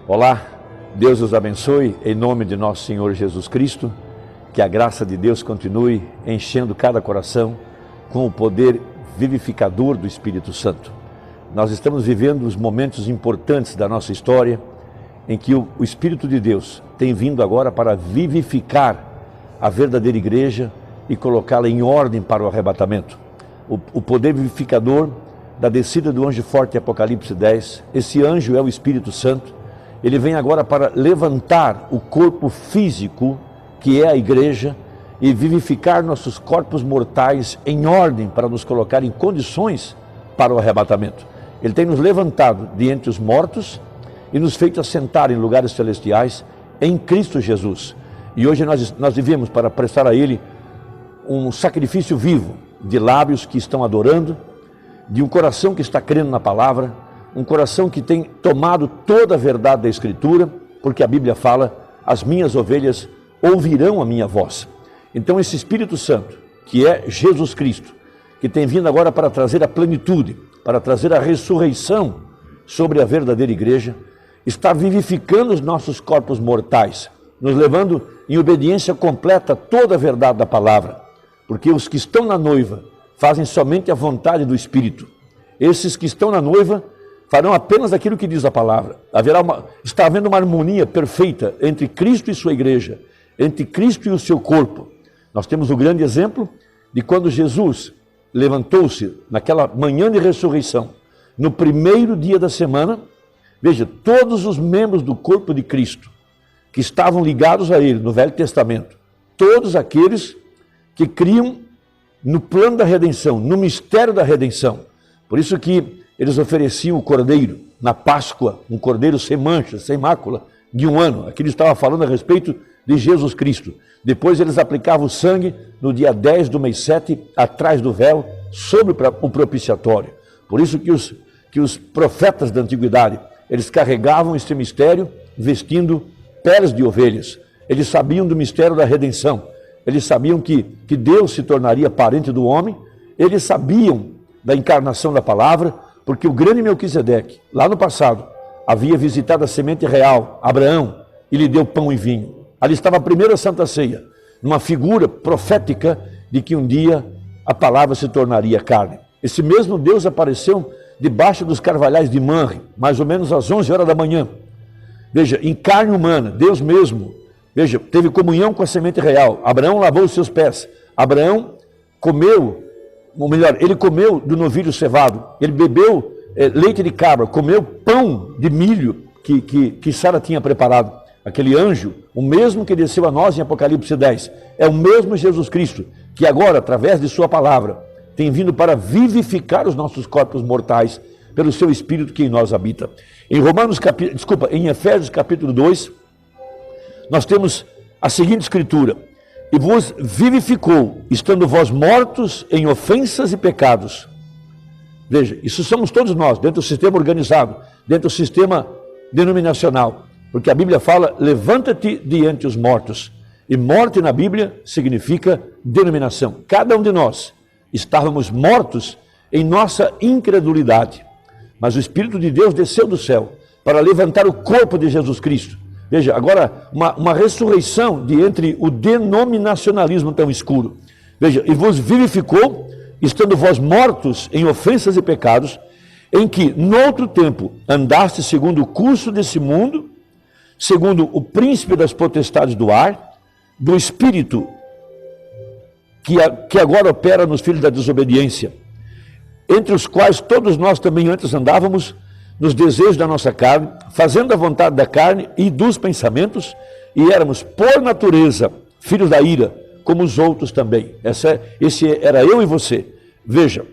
Olá, Deus os abençoe em nome de nosso Senhor Jesus Cristo, que a graça de Deus continue enchendo cada coração com o poder vivificador do Espírito Santo. Nós estamos vivendo os momentos importantes da nossa história em que o Espírito de Deus tem vindo agora para vivificar a verdadeira igreja e colocá-la em ordem para o arrebatamento. O poder vivificador da descida do anjo forte, Apocalipse 10, esse anjo é o Espírito Santo. Ele vem agora para levantar o corpo físico, que é a igreja, e vivificar nossos corpos mortais em ordem para nos colocar em condições para o arrebatamento. Ele tem nos levantado de entre os mortos e nos feito assentar em lugares celestiais em Cristo Jesus. E hoje nós vivemos para prestar a Ele um sacrifício vivo de lábios que estão adorando, de um coração que está crendo na palavra, um coração que tem tomado toda a verdade da Escritura, porque a Bíblia fala, as minhas ovelhas ouvirão a minha voz. Então esse Espírito Santo, que é Jesus Cristo, que tem vindo agora para trazer a plenitude, para trazer a ressurreição sobre a verdadeira igreja, está vivificando os nossos corpos mortais, nos levando em obediência completa a toda a verdade da palavra, porque os que estão na noiva fazem somente a vontade do Espírito. Esses que estão na noiva farão apenas aquilo que diz a palavra. Está havendo uma harmonia perfeita entre Cristo e sua igreja, entre Cristo e o seu corpo. Nós temos o grande exemplo de quando Jesus levantou-se naquela manhã de ressurreição, no primeiro dia da semana. Veja, todos os membros do corpo de Cristo que estavam ligados a Ele no Velho Testamento, todos aqueles que criam no plano da redenção, no mistério da redenção. Por isso que eles ofereciam o cordeiro na Páscoa, um cordeiro sem mancha, sem mácula, de 1 ano. Aqui ele estava falando a respeito de Jesus Cristo. Depois eles aplicavam o sangue no dia 10 do mês 7, atrás do véu, sobre o propiciatório. Por isso que os profetas da antiguidade, eles carregavam este mistério vestindo peles de ovelhas. Eles sabiam do mistério da redenção. Eles sabiam que Deus se tornaria parente do homem. Eles sabiam da encarnação da palavra, porque o grande Melquisedeque, lá no passado, havia visitado a semente real, Abraão, e lhe deu pão e vinho. Ali estava a primeira Santa Ceia, numa figura profética de que um dia a palavra se tornaria carne. Esse mesmo Deus apareceu debaixo dos carvalhais de Manre, mais ou menos às 11 horas da manhã. Veja, em carne humana, Deus mesmo, veja, teve comunhão com a semente real. Abraão lavou os seus pés. Abraão comeu, ou melhor, ele comeu do novilho cevado, ele bebeu leite de cabra, comeu pão de milho que Sara tinha preparado. Aquele anjo, o mesmo que desceu a nós em Apocalipse 10, é o mesmo Jesus Cristo, que agora, através de sua palavra, tem vindo para vivificar os nossos corpos mortais pelo seu Espírito que em nós habita. Em Efésios capítulo 2, nós temos a seguinte escritura: e vos vivificou, estando vós mortos em ofensas e pecados. Veja, isso somos todos nós, dentro do sistema organizado, dentro do sistema denominacional. Porque a Bíblia fala, levanta-te diante os mortos. E morte na Bíblia significa denominação. Cada um de nós estávamos mortos em nossa incredulidade. Mas o Espírito de Deus desceu do céu para levantar o corpo de Jesus Cristo. Veja, agora uma ressurreição de entre o denominacionalismo tão escuro. Veja, e vos vivificou, estando vós mortos em ofensas e pecados, em que, noutro tempo, andaste segundo o curso desse mundo, segundo o príncipe das potestades do ar, do espírito que agora opera nos filhos da desobediência, entre os quais todos nós também antes andávamos nos desejos da nossa carne, fazendo a vontade da carne e dos pensamentos, e éramos, por natureza, filhos da ira, como os outros também. Esse era eu e você. Veja,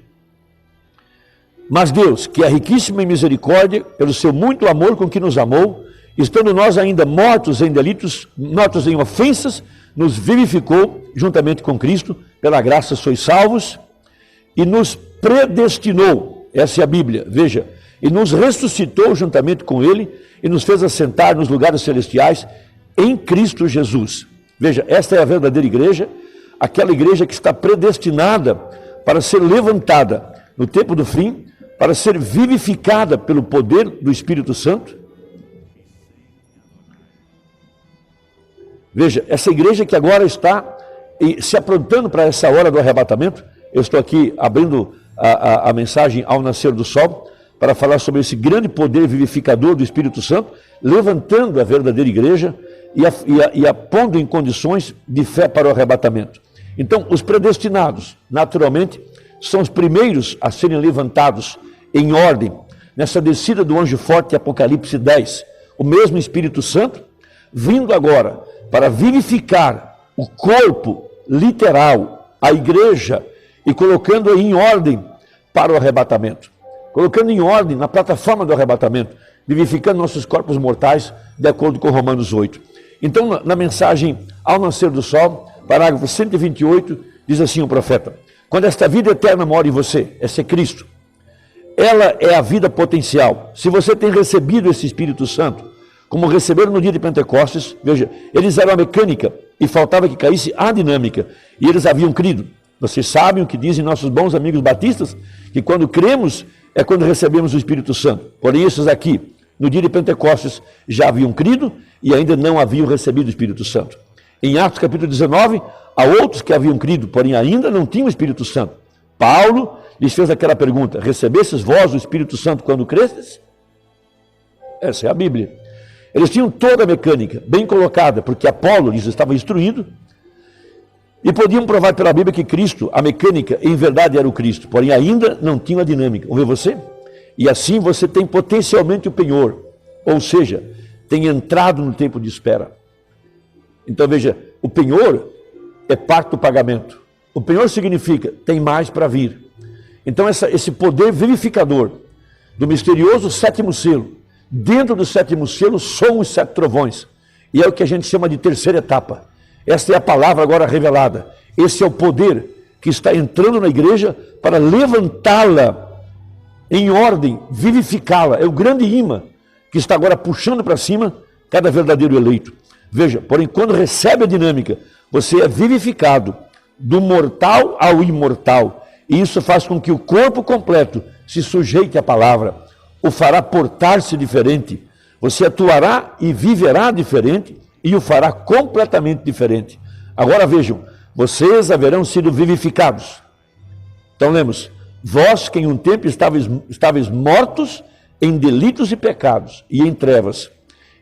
mas Deus, que é riquíssimo em misericórdia, pelo seu muito amor com que nos amou, estando nós ainda mortos em delitos, mortos em ofensas, nos vivificou juntamente com Cristo, pela graça sois salvos, e nos predestinou, essa é a Bíblia, veja, e nos ressuscitou juntamente com Ele, e nos fez assentar nos lugares celestiais, em Cristo Jesus. Veja, esta é a verdadeira igreja, aquela igreja que está predestinada para ser levantada no tempo do fim, para ser vivificada pelo poder do Espírito Santo, Veja, essa igreja que agora está se aprontando para essa hora do arrebatamento. Eu estou aqui abrindo a mensagem ao nascer do sol, para falar sobre esse grande poder vivificador do Espírito Santo, levantando a verdadeira igreja e a pondo em condições de fé para o arrebatamento. Então, os predestinados, naturalmente, são os primeiros a serem levantados em ordem, nessa descida do anjo forte, Apocalipse 10, o mesmo Espírito Santo, vindo agora para vivificar o corpo literal, a igreja, e colocando em ordem para o arrebatamento. Colocando em ordem na plataforma do arrebatamento, vivificando nossos corpos mortais, de acordo com Romanos 8. Então, na mensagem ao nascer do sol, parágrafo 128, diz assim o profeta: quando esta vida eterna mora em você, esse é Cristo, ela é a vida potencial. Se você tem recebido esse Espírito Santo, como receberam no dia de Pentecostes, veja, eles eram a mecânica e faltava que caísse a dinâmica, e eles haviam crido. Vocês sabem o que dizem nossos bons amigos batistas? Que quando cremos é quando recebemos o Espírito Santo. Porém, esses aqui, no dia de Pentecostes, já haviam crido e ainda não haviam recebido o Espírito Santo. Em Atos capítulo 19, há outros que haviam crido, porém ainda não tinham o Espírito Santo. Paulo lhes fez aquela pergunta: recebestes vós o Espírito Santo quando crestes? Essa é a Bíblia. Eles tinham toda a mecânica bem colocada, porque Apolo lhes estava instruindo, e podiam provar pela Bíblia que Cristo, a mecânica, em verdade era o Cristo, porém ainda não tinha a dinâmica. Vamos ver você? E assim você tem potencialmente o penhor, ou seja, tem entrado no tempo de espera. Então veja, o penhor é parte do pagamento. O penhor significa, tem mais para vir. Então esse poder vivificador do misterioso sétimo selo, dentro do sétimo selo são os 7 trovões, e é o que a gente chama de terceira etapa. Esta é a palavra agora revelada. Esse é o poder que está entrando na igreja para levantá-la em ordem, vivificá-la. É o grande imã que está agora puxando para cima cada verdadeiro eleito. Veja, porém, quando recebe a dinâmica, você é vivificado do mortal ao imortal. E isso faz com que o corpo completo se sujeite à palavra, o fará portar-se diferente. Você atuará e viverá diferente e o fará completamente diferente. Agora vejam, vocês haverão sido vivificados. Então lemos, vós que em um tempo estáveis mortos em delitos e pecados e em trevas,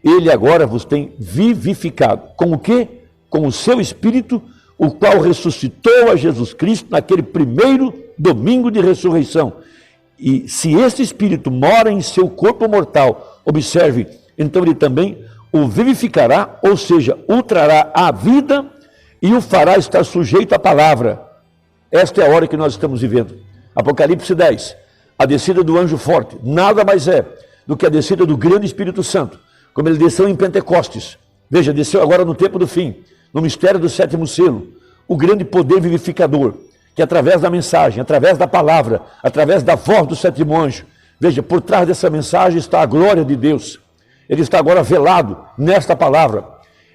ele agora vos tem vivificado. Com o quê? Com o seu Espírito, o qual ressuscitou a Jesus Cristo naquele primeiro domingo de ressurreição. E se este Espírito mora em seu corpo mortal, observe, então ele também o vivificará, ou seja, o trará à vida e o fará estar sujeito à palavra. Esta é a hora que nós estamos vivendo. Apocalipse 10, a descida do anjo forte, nada mais é do que a descida do grande Espírito Santo, como ele desceu em Pentecostes. Veja, desceu agora no tempo do fim, no mistério do sétimo selo, o grande poder vivificador, que através da mensagem, através da palavra, através da voz do sétimo anjo, veja, por trás dessa mensagem está a glória de Deus. Ele está agora velado nesta palavra.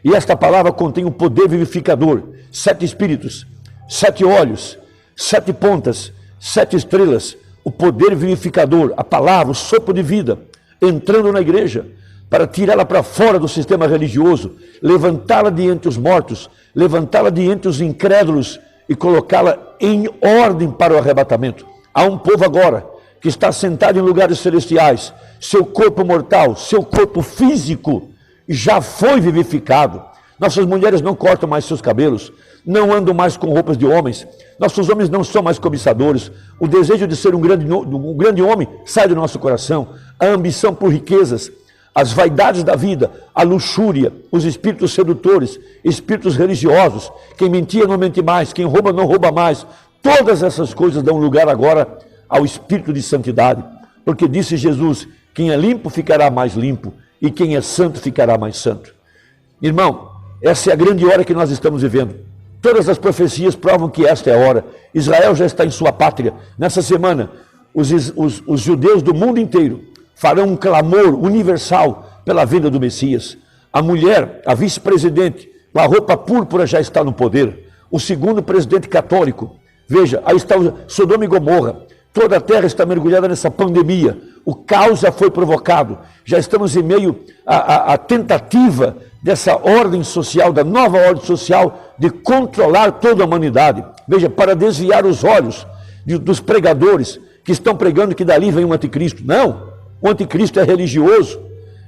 E esta palavra contém um poder vivificador. 7 espíritos, 7 olhos, 7 pontas, 7 estrelas. O poder vivificador, a palavra, o sopro de vida, entrando na igreja, para tirá-la para fora do sistema religioso, levantá-la de entre os mortos, levantá-la de entre os incrédulos e colocá-la em ordem para o arrebatamento. Há um povo agora que está sentado em lugares celestiais, seu corpo mortal, seu corpo físico já foi vivificado. Nossas mulheres não cortam mais seus cabelos, não andam mais com roupas de homens, nossos homens não são mais cobiçadores, o desejo de ser um grande homem sai do nosso coração, a ambição por riquezas, as vaidades da vida, a luxúria, os espíritos sedutores, espíritos religiosos, quem mentia não mente mais, quem rouba não rouba mais, todas essas coisas dão lugar agora ao espírito de santidade, porque disse Jesus, quem é limpo ficará mais limpo, e quem é santo ficará mais santo. Irmão, essa é a grande hora que nós estamos vivendo. Todas as profecias provam que esta é a hora. Israel já está em sua pátria. Nessa semana, os judeus do mundo inteiro farão um clamor universal pela vinda do Messias. A mulher, a vice-presidente, com a roupa púrpura já está no poder. O segundo presidente católico, veja, aí está Sodoma e Gomorra, Toda a terra está mergulhada nessa pandemia. O caos já foi provocado. Já estamos em meio à tentativa dessa ordem social, da nova ordem social, de controlar toda a humanidade. Veja, para desviar os olhos dos pregadores que estão pregando que dali vem um anticristo. Não, o anticristo é religioso.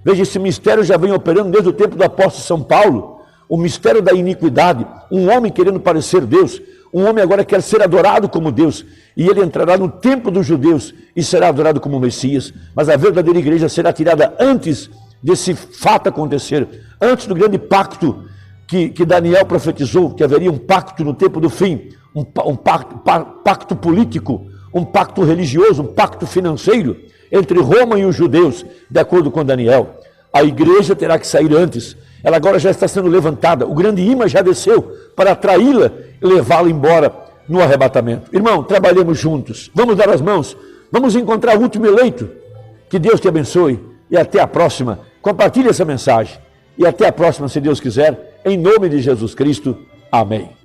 Veja, esse mistério já vem operando desde o tempo do apóstolo São Paulo. O mistério da iniquidade. Um homem querendo parecer Deus. Um homem agora quer ser adorado como Deus. E ele entrará no templo dos judeus e será adorado como Messias. Mas a verdadeira igreja será tirada antes desse fato acontecer. Antes do grande pacto que Daniel profetizou, que haveria um pacto no tempo do fim. Um pacto político, um pacto religioso, um pacto financeiro entre Roma e os judeus, de acordo com Daniel. A igreja terá que sair antes. Ela agora já está sendo levantada. O grande imã já desceu para atraí-la e levá-la embora no arrebatamento. Irmão, trabalhemos juntos. Vamos dar as mãos. Vamos encontrar o último eleito. Que Deus te abençoe. E até a próxima. Compartilhe essa mensagem. E até a próxima, se Deus quiser. Em nome de Jesus Cristo. Amém.